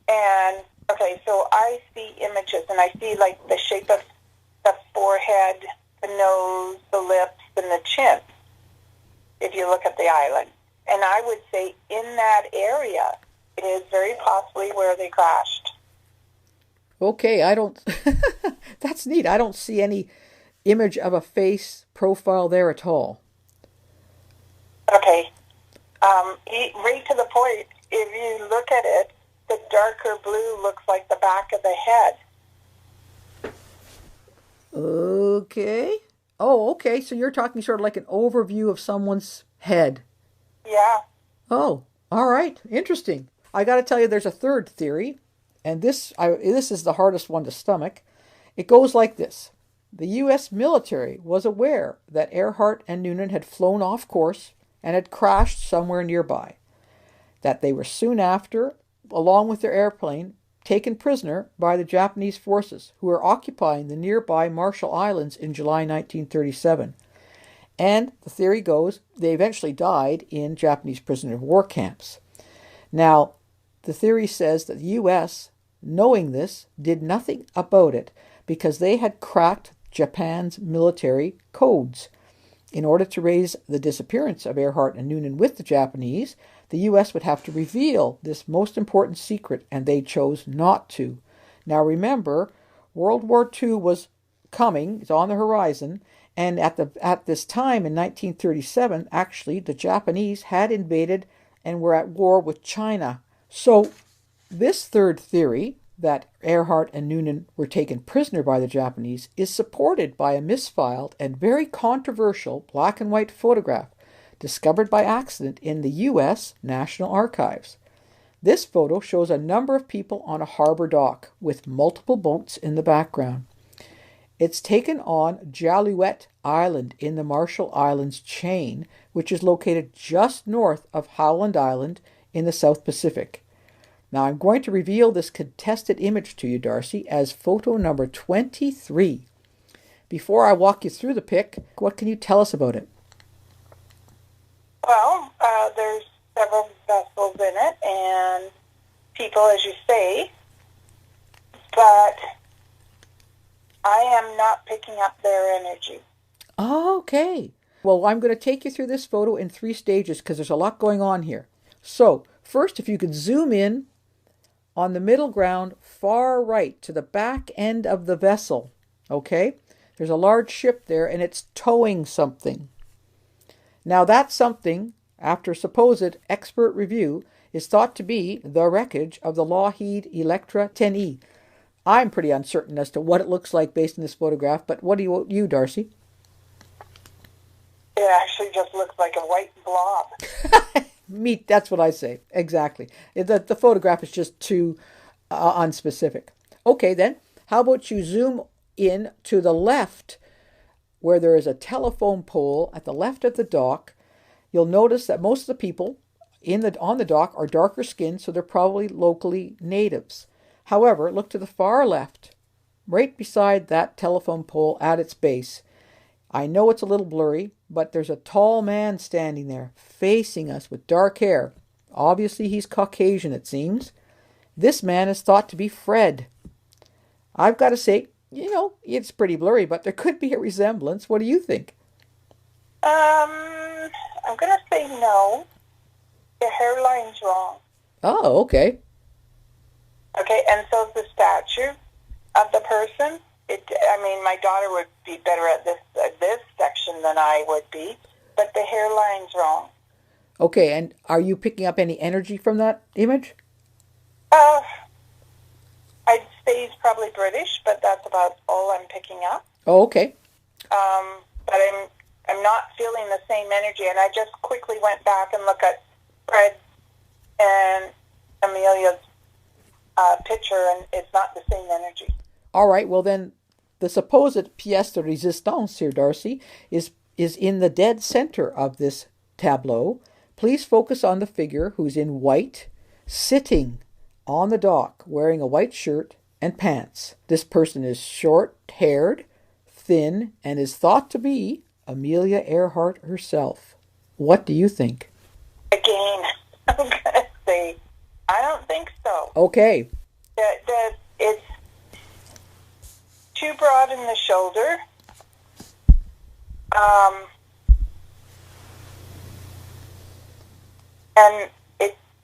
And, okay, so I see images and I see like the shape of the forehead, the nose, the lips, and the chin, if you look at the island. And I would say in that area, it is very possibly where they crashed. Okay, I don't... That's neat. I don't see any image of a face profile there at all. Okay. Right to the point, if you look at it, the darker blue looks like the back of the head. Okay. Oh, okay. So you're talking sort of like an overview of someone's head. Yeah. Oh, all right. Interesting. I got to tell you, there's a third theory, and this is the hardest one to stomach. It goes like this. The U.S. military was aware that Earhart and Noonan had flown off course and had crashed somewhere nearby, that they were soon after, along with their airplane, taken prisoner by the Japanese forces who were occupying the nearby Marshall Islands in July 1937. And the theory goes they eventually died in Japanese prisoner of war camps. Now, the theory says that the U.S., knowing this, did nothing about it because they had cracked Japan's military codes. In order to raise the disappearance of Earhart and Noonan with the Japanese, the U.S. would have to reveal this most important secret, and they chose not to. Now remember, World War II was coming, it's on the horizon, and at this time in 1937, actually, the Japanese had invaded and were at war with China. So this third theory, that Earhart and Noonan were taken prisoner by the Japanese, is supported by a misfiled and very controversial black and white photograph discovered by accident in the U.S. National Archives. This photo shows a number of people on a harbor dock with multiple boats in the background. It's taken on Jaluet Island in the Marshall Islands chain, which is located just north of Howland Island in the South Pacific. Now I'm going to reveal this contested image to you, Darcy, as photo number 23. Before I walk you through the pic, what can you tell us about it? Well, there's several vessels in it and people, as you say, but I am not picking up their energy. Okay. Well, I'm going to take you through this photo in 3 stages because there's a lot going on here. So, first, if you could zoom in on the middle ground, far right to the back end of the vessel, okay? There's a large ship there and it's towing something. Now that something, after supposed expert review, is thought to be the wreckage of the Lockheed Electra 10E. I'm pretty uncertain as to what it looks like based on this photograph, but what do you, Darcy? It actually just looks like a white blob. That's what I say. Exactly. The photograph is just too unspecific. Okay, then, how about you zoom in to the left where there is a telephone pole at the left of the dock. You'll notice that most of the people on the dock are darker skinned, so they're probably locally natives. However, look to the far left right beside that telephone pole at its base. I know it's a little blurry, but there's a tall man standing there, facing us with dark hair. Obviously, he's Caucasian, it seems. This man is thought to be Fred. I've got to say, it's pretty blurry, but there could be a resemblance. What do you think? I'm going to say no. The hairline's wrong. Oh, okay. Okay, and so the stature of the person, my daughter would be better at this section than I would be, but the hairline's wrong. Okay, and are you picking up any energy from that image? I'd say he's probably British, but that's about all I'm picking up. Oh, okay. But I'm not feeling the same energy, and I just quickly went back and looked at Fred and Amelia's picture, and it's not the same energy. All right, well then, the supposed pièce de résistance here, Darcy, is in the dead center of this tableau. Please focus on the figure who's in white, sitting on the dock, wearing a white shirt and pants. This person is short-haired, thin, and is thought to be Amelia Earhart herself. What do you think? Again, I'm going to say, I don't think so. Okay. It's too broad in the shoulder. And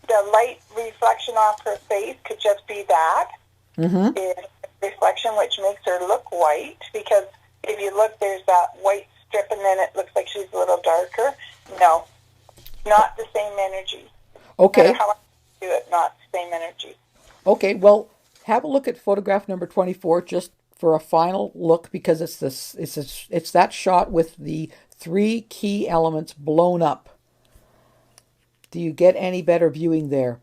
the light reflection off her face could just be that. Mm-hmm. It's reflection which makes her look white, because if you look, there's that white strip and then it looks like she's a little darker. No, not the same energy. Okay. No matter how I do it, not the same energy. Okay, well, have a look at photograph number 24 just for a final look, because it's that shot with the 3 key elements blown up. Do you get any better viewing there?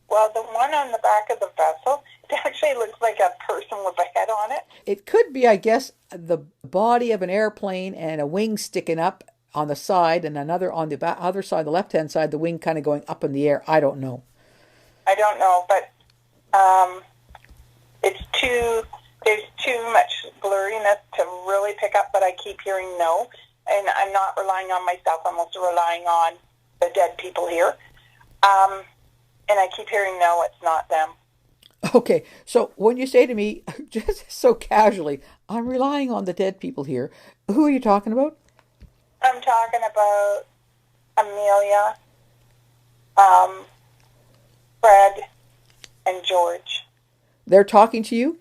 Well, the one on the back of the vessel, it actually looks like a person with a head on it. It could be, I guess, the body of an airplane and a wing sticking up on the side, and another on the other side, the left-hand side, the wing kind of going up in the air. I don't know. I don't know, but there's too much blurriness to really pick up, but I keep hearing no. And I'm not relying on myself. I'm also relying on the dead people here. And I keep hearing no, it's not them. Okay, so when you say to me, just so casually, I'm relying on the dead people here, who are you talking about? I'm talking about Amelia, Fred, and George. They're talking to you?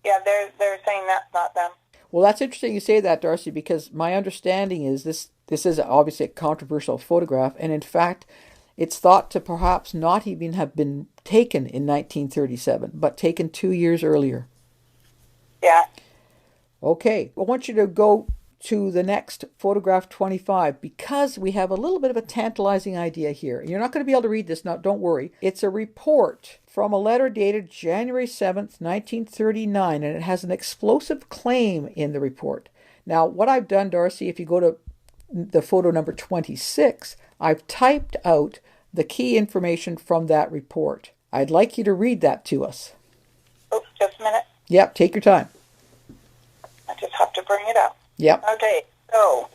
Yeah, they're saying that's not them. Well, that's interesting you say that, Darcy, because my understanding is this is obviously a controversial photograph, and in fact, it's thought to perhaps not even have been taken in 1937, but taken 2 years earlier. Yeah. Okay, I want you to go to the next photograph 25, because we have a little bit of a tantalizing idea here. You're not going to be able to read this now, don't worry. It's a report from a letter dated January 7th, 1939, and it has an explosive claim in the report. Now, what I've done, Darcy, if you go to the photo number 26, I've typed out the key information from that report. I'd like you to read that to us. Oh, just a minute. Yep, take your time. I just have to bring it up. Yep. Okay, so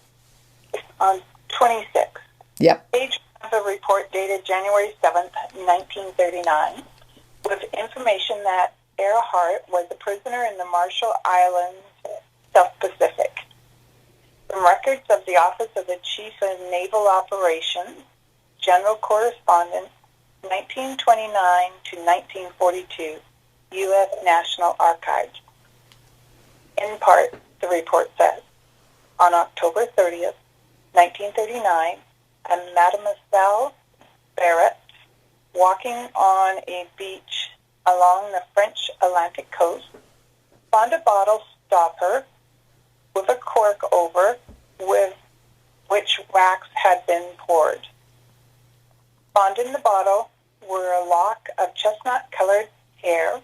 on 26, Yep. page of the report dated January 7th, 1939, with information that Earhart was a prisoner in the Marshall Islands, South Pacific. From records of the Office of the Chief of Naval Operations, General Correspondence, 1929 to 1942, U.S. National Archives. In part, the report says, on October 30th, 1939, a Mademoiselle Barrett, walking on a beach along the French Atlantic coast, found a bottle stop her with a cork over with which wax had been poured. Found in the bottle were a lock of chestnut-colored hair,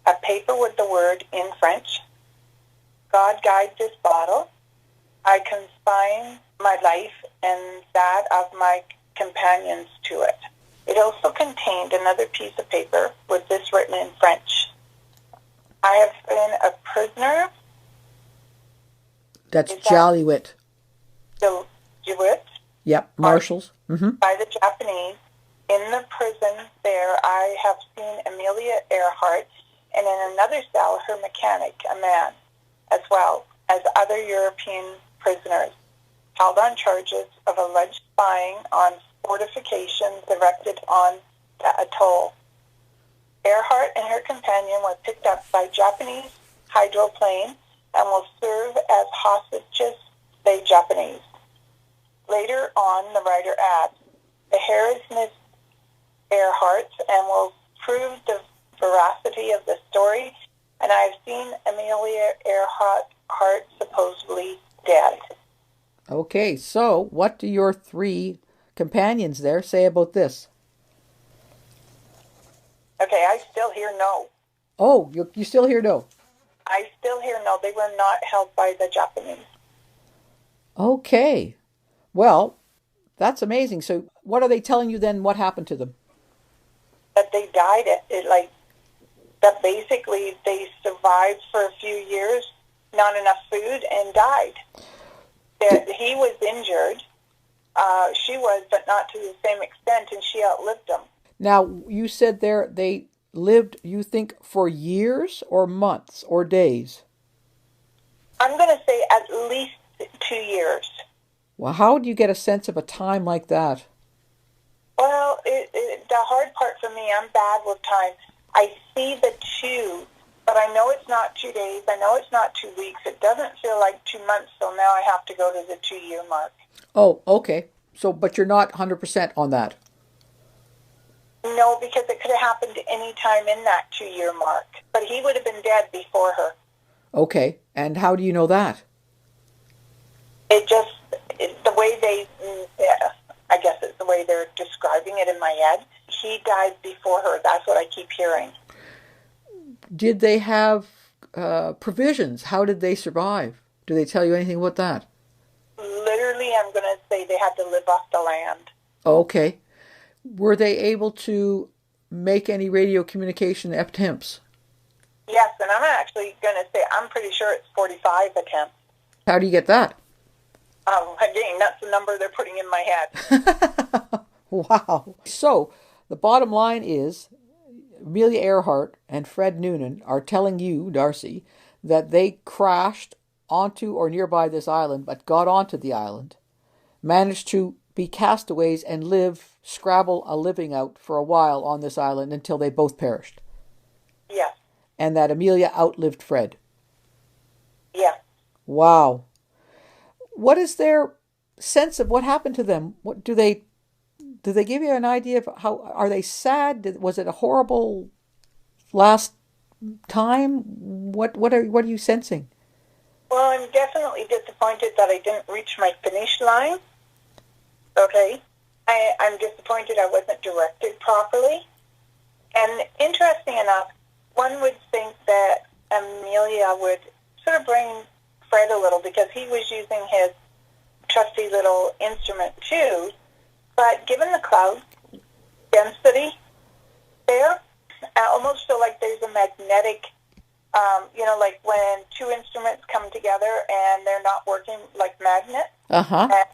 a paper with the word in French, God guide this bottle. I consign my life and that of my companions to it. It also contained another piece of paper with this written in French. I have been a prisoner. That's Joliet. Jewish. Yep, Marshals. Mm-hmm. By the Japanese. In the prison there, I have seen Amelia Earhart, and in another cell, her mechanic, a man, as well as other European prisoners, held on charges of alleged spying on fortifications erected on the atoll. Earhart and her companion were picked up by Japanese hydroplane and will serve as hostages, they Japanese. Later on, the writer adds, the hair is Miss Earhart's and will prove the veracity of the story, and I've seen Amelia Earhart supposedly dead. Okay, so what do your 3 companions there say about this? Okay, I still hear no. Oh, you still hear no? I still hear no. They were not held by the Japanese. Okay. Well, that's amazing. So what are they telling you then what happened to them? That they died that basically they survived for a few years, not enough food, and died. That he was injured. She was, but not to the same extent, and she outlived him. Now, you said they lived, you think, for years or months or days? I'm going to say at least 2 years. Well, how do you get a sense of a time like that? Well, the hard part for me, I'm bad with time. I see the 2, but I know it's not 2 days. I know it's not 2 weeks. It doesn't feel like 2 months, so now I have to go to the 2-year mark. Oh, okay. So, but you're not 100% on that? No, because it could have happened any time in that 2-year mark. But he would have been dead before her. Okay. And how do you know that? The way I guess it's the way they're describing it in my head. He died before her. That's what I keep hearing. Did they have provisions? How did they survive? Do they tell you anything about that? Literally, I'm going to say they had to live off the land. Okay. Were they able to make any radio communication attempts? Yes, and I'm actually going to say I'm pretty sure it's 45 attempts. How do you get that? Again, that's the number they're putting in my head. Wow. So, the bottom line is, Amelia Earhart and Fred Noonan are telling you, Darcy, that they crashed onto or nearby this island, but got onto the island, managed to be castaways and scrabble a living out for a while on this island until they both perished. Yes. And that Amelia outlived Fred. Yes. Wow. What is their sense of what happened to them? What do they give you an idea of how are they sad? Was it a horrible last time? What are you sensing? Well, I'm definitely disappointed that I didn't reach my finish line. Okay. I'm disappointed I wasn't directed properly. And interesting enough, one would think that Amelia would sort of bring Fred a little because he was using his trusty little instrument too. But given the cloud density there, I almost feel like there's a magnetic, like when 2 instruments come together and they're not working like magnets. Uh-huh. And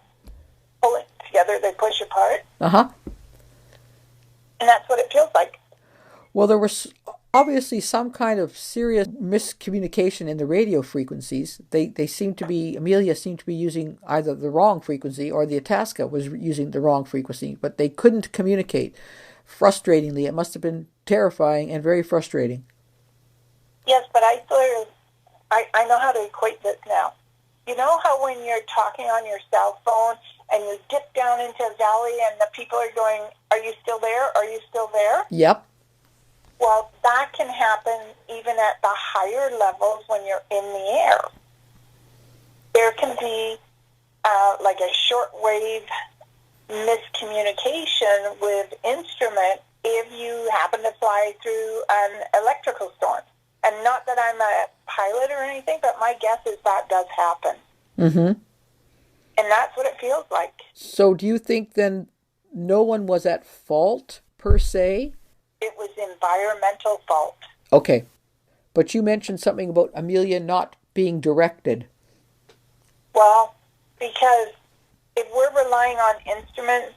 pull it together, they push apart. Uh-huh. And that's what it feels like. Well, there was obviously some kind of serious miscommunication in the radio frequencies. Amelia seemed to be using either the wrong frequency or the Itasca was using the wrong frequency, but they couldn't communicate. Frustratingly, it must have been terrifying and very frustrating. Yes, but I know how to equate this now. You know how when you're talking on your cell phone and you dip down into a valley and the people are going, "Are you still there? Are you still there?" Yep. Well, that can happen even at the higher levels when you're in the air. There can be like a shortwave miscommunication with instrument if you happen to fly through an electrical storm. And not that I'm a pilot or anything, but my guess is that does happen. Mm-hmm. And that's what it feels like. So do you think then no one was at fault per se? It was environmental fault. Okay. But you mentioned something about Amelia not being directed. Well, because if we're relying on instruments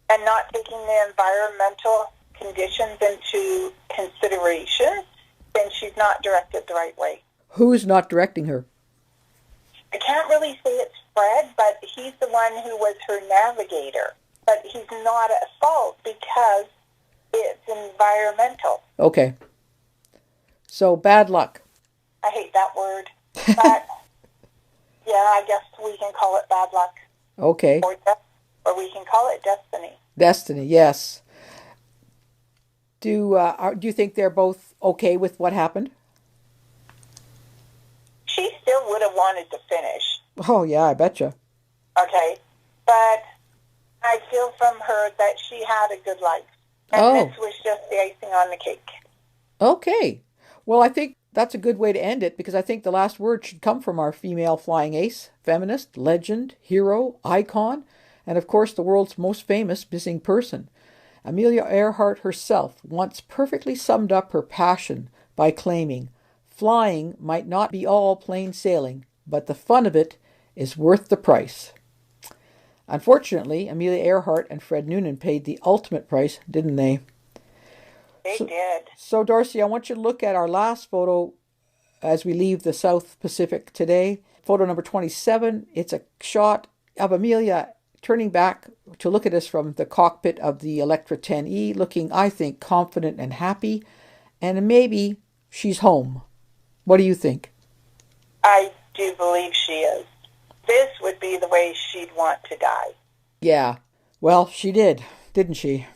and not taking the environmental conditions into consideration, then she's not directed the right way. Who's not directing her? I can't really say it's Fred, but he's the one who was her navigator. But he's not at fault because it's environmental. Okay. So bad luck. I hate that word. But, yeah, I guess we can call it bad luck. Okay. Or we can call it destiny. Destiny, yes. Do you think they're both okay with what happened? She still would have wanted to finish. Oh, yeah, I betcha. Okay. But I feel from her that she had a good life. And this was just the icing on the cake. Okay. Well, I think that's a good way to end it, because I think the last word should come from our female flying ace, feminist, legend, hero, icon, and of course the world's most famous missing person. Amelia Earhart herself once perfectly summed up her passion by claiming, "Flying might not be all plain sailing, but the fun of it is worth the price." Unfortunately, Amelia Earhart and Fred Noonan paid the ultimate price, didn't they? They did. So, Darcy, I want you to look at our last photo as we leave the South Pacific today. Photo number 27. It's a shot of Amelia turning back to look at us from the cockpit of the Electra 10E, looking, I think, confident and happy. And maybe she's home. What do you think? I do believe she is. This would be the way she'd want to die. Yeah. Well, she did, didn't she?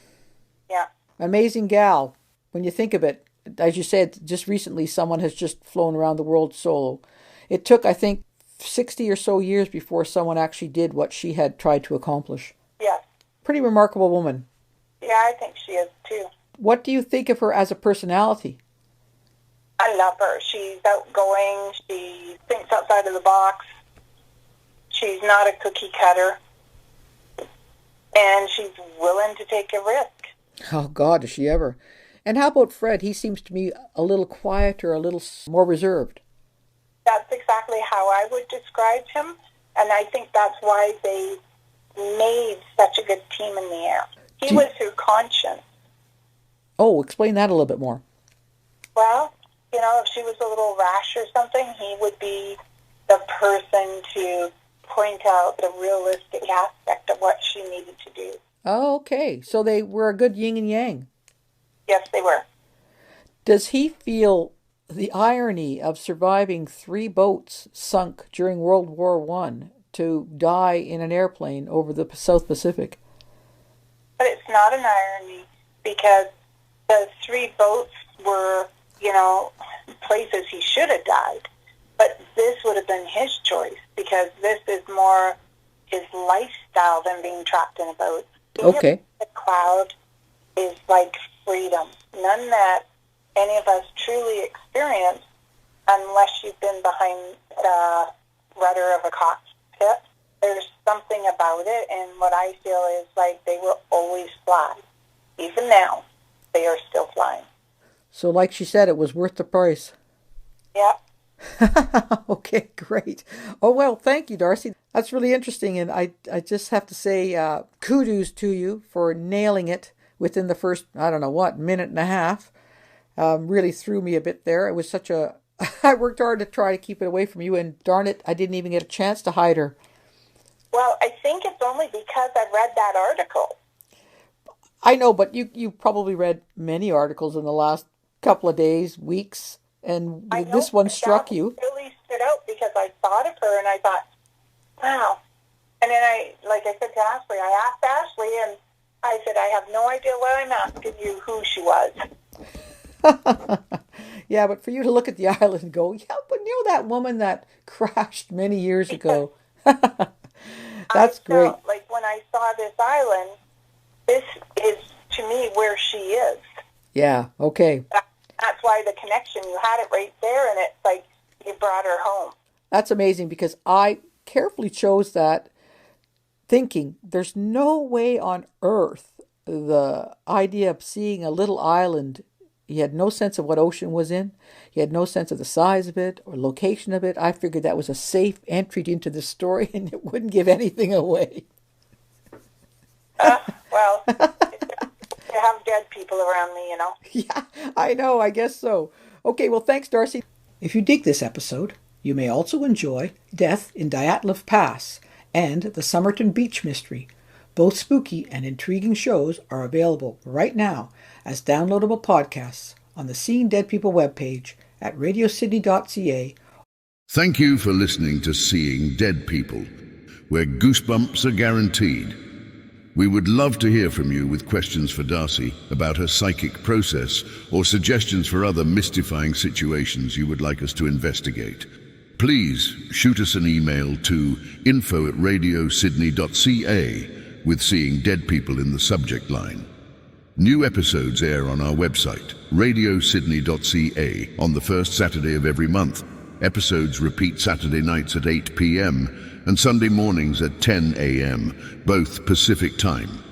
Yeah. Amazing gal. When you think of it, as you said, just recently someone has just flown around the world solo. It took, I think, 60 or so years before someone actually did what she had tried to accomplish. Yes. Pretty remarkable woman. Yeah, I think she is too. What do you think of her as a personality? I love her. She's outgoing. She thinks outside of the box. She's not a cookie cutter. And she's willing to take a risk. Oh, God, is she ever. And how about Fred? He seems to me a little quieter, a little more reserved. That's exactly how I would describe him. And I think that's why they made such a good team in the air. He was her conscience. Oh, explain that a little bit more. Well, you know, if she was a little rash or something, he would be the person to point out the realistic aspect of what she needed to do. Oh, okay. So they were a good yin and yang. Yes, they were. Does he feel the irony of surviving 3 boats sunk during World War I to die in an airplane over the South Pacific? But it's not an irony because the 3 boats were, you know, places he should have died. But this would have been his choice because this is more his lifestyle than being trapped in a boat. Okay. The cloud is like freedom. None that any of us truly experience unless you've been behind the rudder of a cockpit. There's something about it, and what I feel is like they will always fly. Even now, they are still flying. So like she said, it was worth the price. Yep. Okay, great. Oh, well, thank you, Darcy. That's really interesting, and I just have to say kudos to you for nailing it within the first, I don't know what, minute and a half. Really threw me a bit there. It was such a... I worked hard to try to keep it away from you, and darn it, I didn't even get a chance to hide her. Well, I think it's only because I read that article. I know, but you probably read many articles in the last couple of days, weeks, and this one struck you. That really stood out because I thought of her and I thought, wow. And then like I said to Ashley, I asked Ashley and I said, I have no idea why I'm asking you who she was. Yeah, but for you to look at the island and go, yeah, but you know that woman that crashed many years ago. That's great. I felt like when I saw this island, this is, to me, where she is. Yeah, okay. That's why the connection, you had it right there, and it's like you brought her home. That's amazing because I carefully chose that thinking there's no way on earth the idea of seeing a little island He had no sense of what ocean was in. He had no sense of the size of it or location of it. I figured that was a safe entry into the story and it wouldn't give anything away. Well, you have dead people around me, you know. Yeah, I know. I guess so. Okay, well, thanks, Darcy. If you dig this episode, you may also enjoy Death in Dyatlov Pass and the Somerton Beach Mystery. Both spooky and intriguing shows are available right now as downloadable podcasts on the Seeing Dead People webpage at radiosydney.ca. Thank you for listening to Seeing Dead People, where goosebumps are guaranteed. We would love to hear from you with questions for Darcy about her psychic process or suggestions for other mystifying situations you would like us to investigate. Please shoot us an email to info@radiosydney.ca with Seeing Dead People in the subject line. New episodes air on our website, radiosydney.ca, on the first Saturday of every month. Episodes repeat Saturday nights at 8 p.m. and Sunday mornings at 10 a.m., both Pacific time.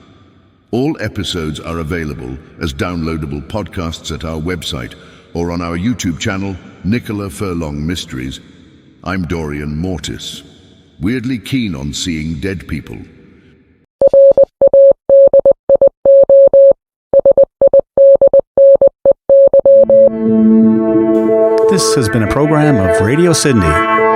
All episodes are available as downloadable podcasts at our website or on our YouTube channel, Nicola Furlong Mysteries. I'm Dorian Mortis, weirdly keen on seeing dead people. This has been a program of Radio Sydney.